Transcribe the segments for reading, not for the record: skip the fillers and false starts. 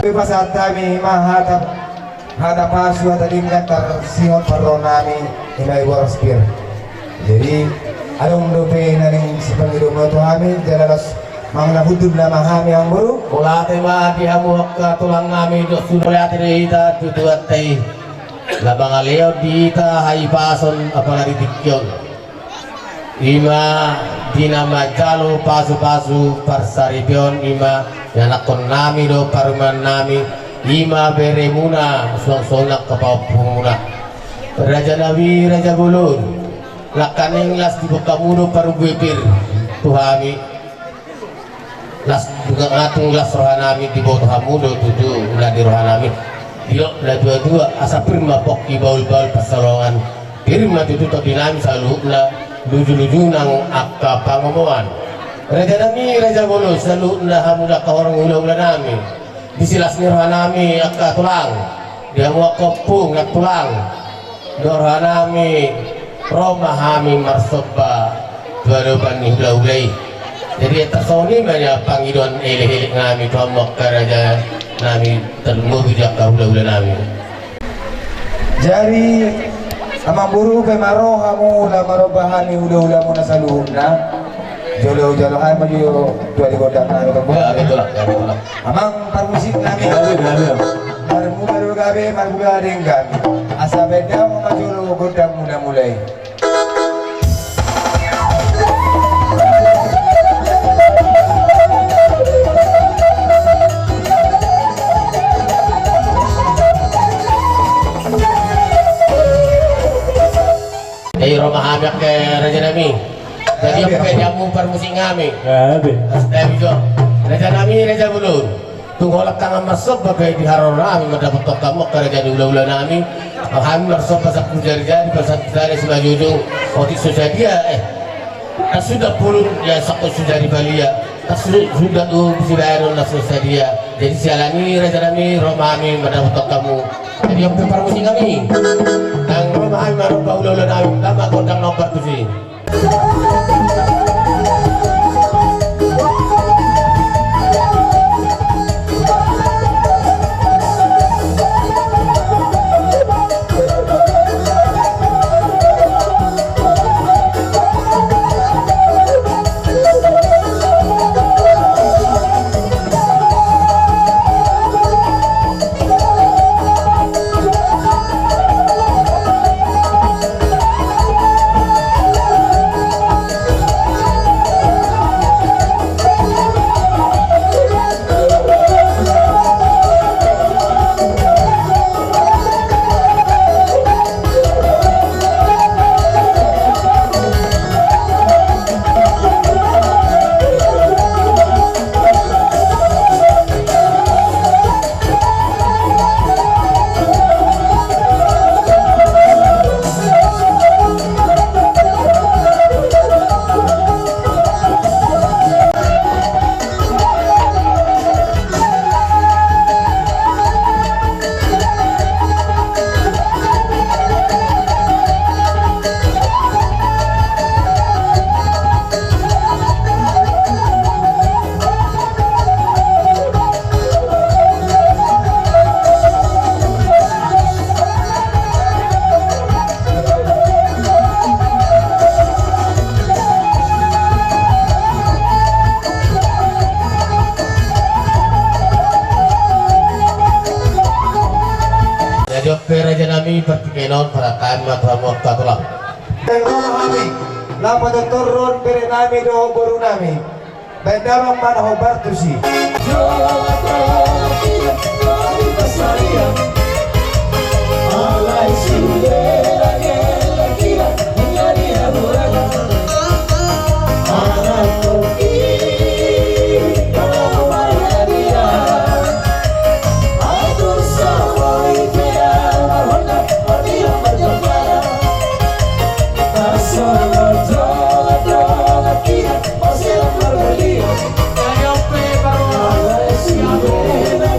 Pasatami mahatap hadap asu tadingkan tersingot peronami inai waraspir. Jadi alung dope naring sipangido mo kami jalalas mangna hudud na mahami ang buru. Mula tema dihamu ka tulang nami dos sudah ita tutuat tei. Labang aleo diita hai pason apa lagi dikyon. Ima dinama jalo pasu-pasu parsaripion ima yanakon nami do paruman nami ima beremuna song-songnak kapapumuna Raja Nabi Raja Bulun lakaning las dibuka mudo paru bibir tuhami las juga ngatung las rohanami di bawah hamudo tutu ulah di rohanami dilok ulah dua-dua asa prima pok di baul-baul pasalongan dirima tutu tak dinami selalu ulah luju-luju nang akka pangomoan Raja Nami Raja Bolo selalu ulah hamuda ka orang ulah-ulah nami disilas ni rohanami akka tulang dia mau kopung nak tulang rohanami romahami marsoba dua-duan ni ulah-ulai jadi tersoni banyak pangidon eleh-eleh ngami tomok ka Raja Nami termuh bijak ka ulah-ulah nami Jadi amang buru kay maro kamu la marobahani udah mo na sa luhog na jolo-jolo ay majuyo dua di godang na ito po betul lah amang parmusik namin marmuga gabi marmuga rin kami asa beda mo majulo godang muna mulai dari rumah habis ke Raja Nami jadi apa jamu permusik ngami tapi jo Raja Nami Raja Bulun tunggu tangan masuk bagai di haror nami mendapat kamu ke Raja ulah-ulah nami kami masuk pasak jari-jari pasak jari sebagai ujung otik susah dia sudah pulun ya sakut sudah di Bali ya sudah tuh sudah ada susah dia jadi sialani Raja Nami rumah kami mendapat kamu jadi apa permusik kami ang rumah kami marupah ulah-ulah nami lama kodang nomor tu sih Raja Nami pertikenon para kami pramuh katulang. kami lapa turun pere nami do boru nami bendamang manaho bartusi Ayo pe baru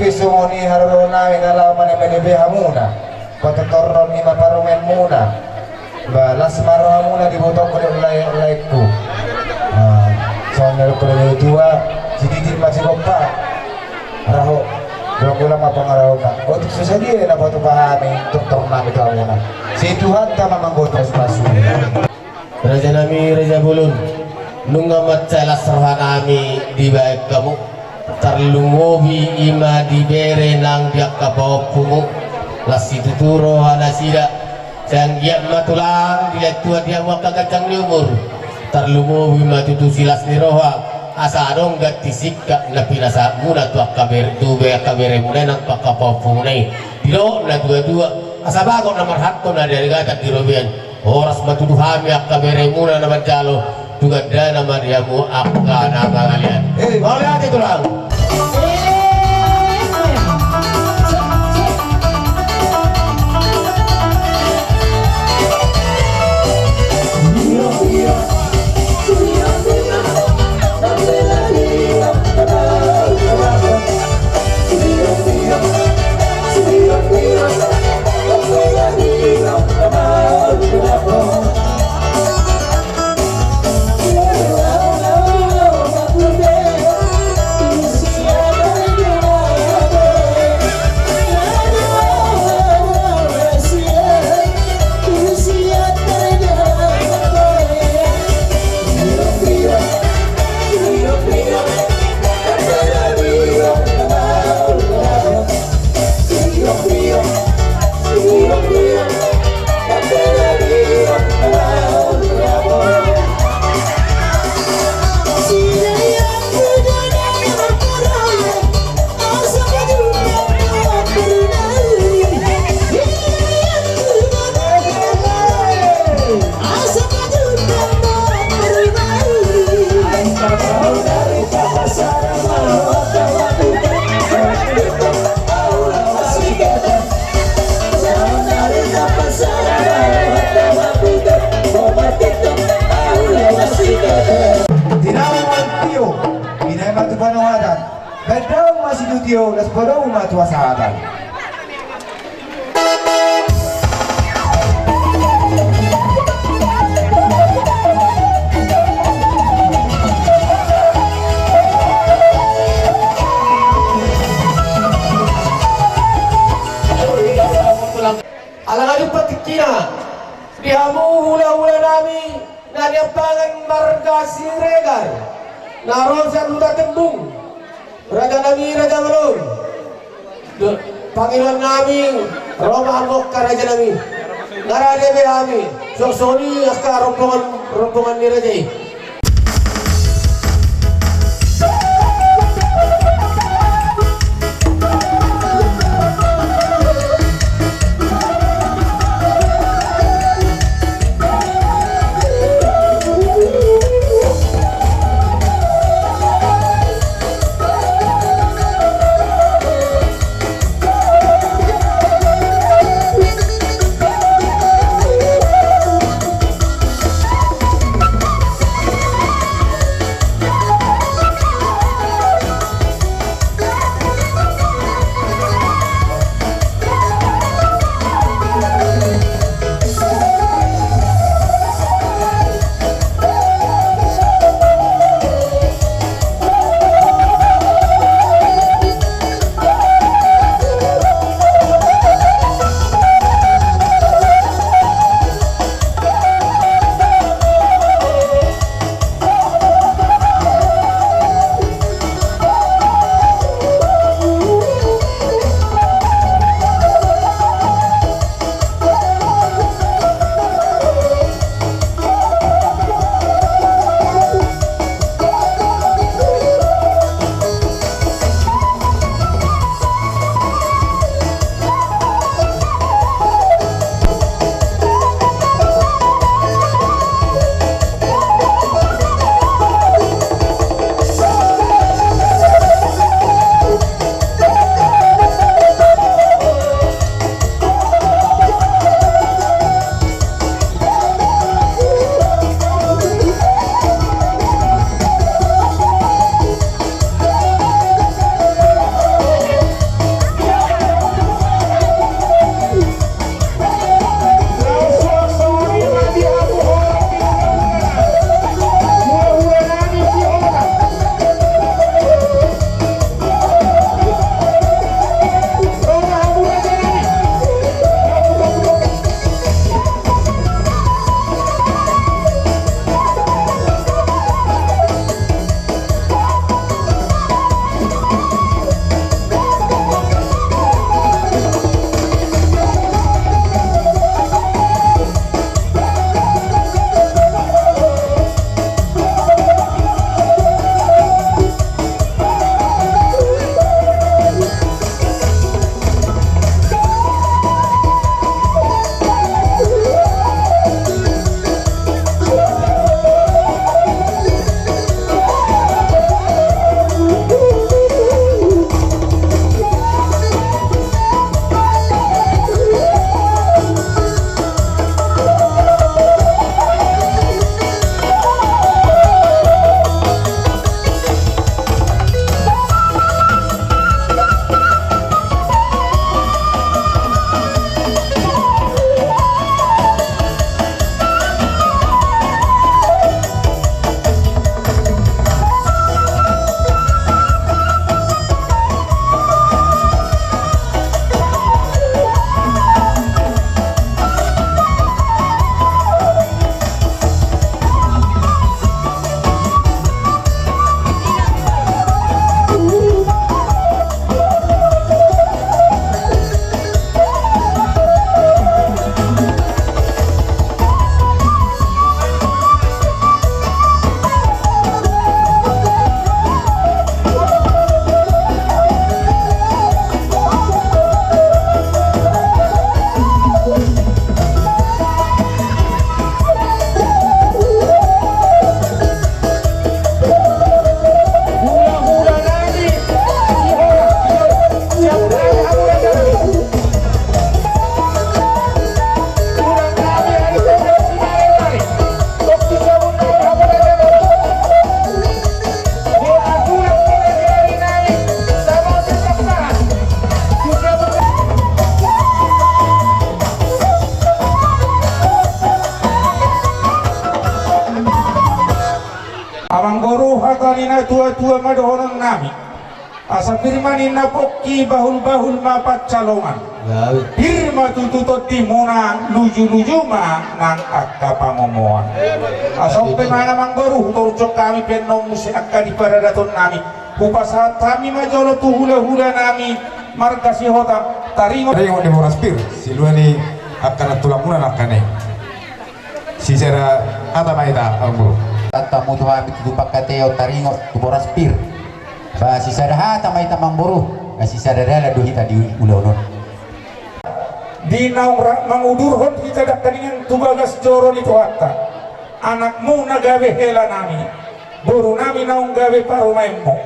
Pisumoni haruna ingalaman MNB hamuna patotorron ni maparumen muna balas marah muna dibotok oleh laikku soalnya kalau dua sedikit masih kompak raho belum ulama pengaruhnya untuk susah dia nak batu pahami untuk tornam itu hamuna si Tuhan tak memanggotas pasu Raja Nami Raja Bulun nungamat celas rohanami di baik kamu tarlungobi ima dibere nang biak kapopumu lasi tuturo hanasida janggiak matulang dilihat tua dia waka gacang di umur tarlungobi matutu silas ni roha asa adong gati sikka na pinasa muna tuak kaber tube kabere muna nang pakapopumu nai dilo na dua asa bago na marhatto na dari gatat di robian oras matutu hami ak kabere muna na manjalo juga dana mariamu akka nama kalian mau lihat itu lang Tio las pada umat wasahatan. Alang-alang patikina dihamu hula-hula nami nanyapangan marga siregar naron sa duta tembung Raja Nami Raja Bulun panggilan nami Roma Amok ka Raja Nami Naradebe kami Soksoni aska rombongan ni Raja tua-tua madohonan nami asa firmanin na pokki bahul-bahul mapat calongan gawe firma tututot timuna luju-luju ma nang akka pangomoan asa penanga manggoru torcok kami penom musi akka di paradaton nami upasa kami majolo tu hula-hula nami markasi hota tarimo Ringo di Moraspir, si Luani akan tulang muna nakane. Si Sera ata maita ang bro. Tamu tu kami tu pakateo taringo tu boraspir. Ba si sadaha tamay tamang buru. Si sadadala duhita di ulaunon. di naung mangudurhon kita dak kaningan tubagas joro ni tuatta anakmu nagawe hela nami buru nami naung gawe parumaimmo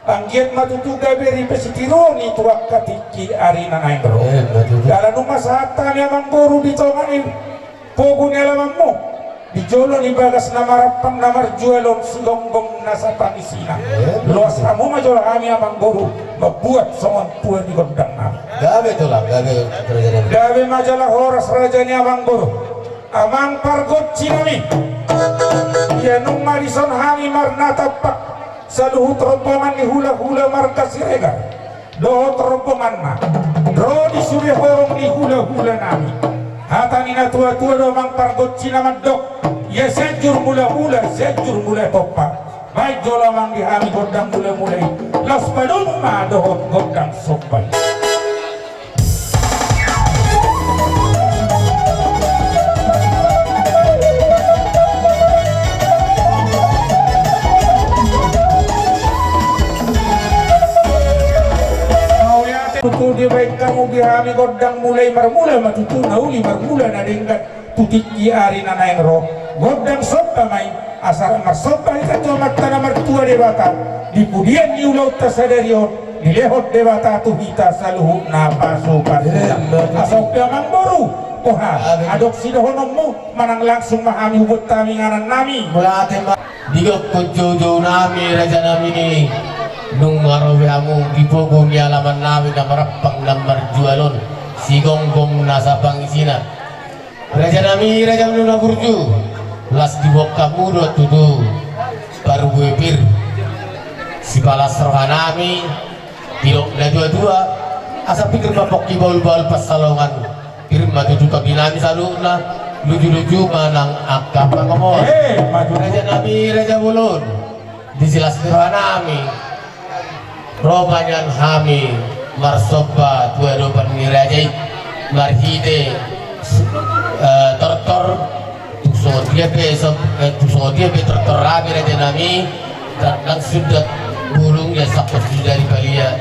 anggiat matutu gawe ripesitironi tuak katiki arina naibro dalam rumah sahata memang buru di tongan pogun alamammu di jolo ni bagas namarapang namar jualon silonggong nasa pangisina luas kamu majol kami amang buru membuat songon puan di gondang nami gawe tulang gawe kerjaan gawe majalah horas raja ni amang buru amang pargot cinami ya nung marison hani marnata pak saluhut rombongan ni hula-hula markas siregar dohot rombongan na dro di suri horong ni hula-hula nami hatani na tua-tua do mang pargot cinaman dok ya sejur mula-mula sejur mula topa baik jola mang dihami godang mula-mulai los padung ma dohot godang sopai betul dia baik kamu dihami godang mulai marmula matutu nauli marmula na dengkat tutiki ari na naeng roh godang sopa mai asal marsopa ika tomat tanah martua dewata dipudian di ulau tasadarion dilehot dewata tuhita saluhu napaso pasida asal piamang boru oha adopsi dohonommu manang langsung mahami hubut kami nganan nami mula ate ma digok ko jojo nami raja nami ni nung arawi amu dipogo ni alaman nami na marapang lamar jualon sigonggong nasa pangisina raja nami raja nuna burju las dibok kamu do tutu baru buepir si balas rohanami dilok na dua-dua asa pikir bapok di baul-baul pas salongan firma tutu kau dinami saluna luju-luju manang akap ngomong maju raja nami raja bulun disilas rohanami robanyan hami marsoba tua dopan mirajai marhide tortor tukso dia be tortor rabi raja nami dan sudah burung ya sakot dari balia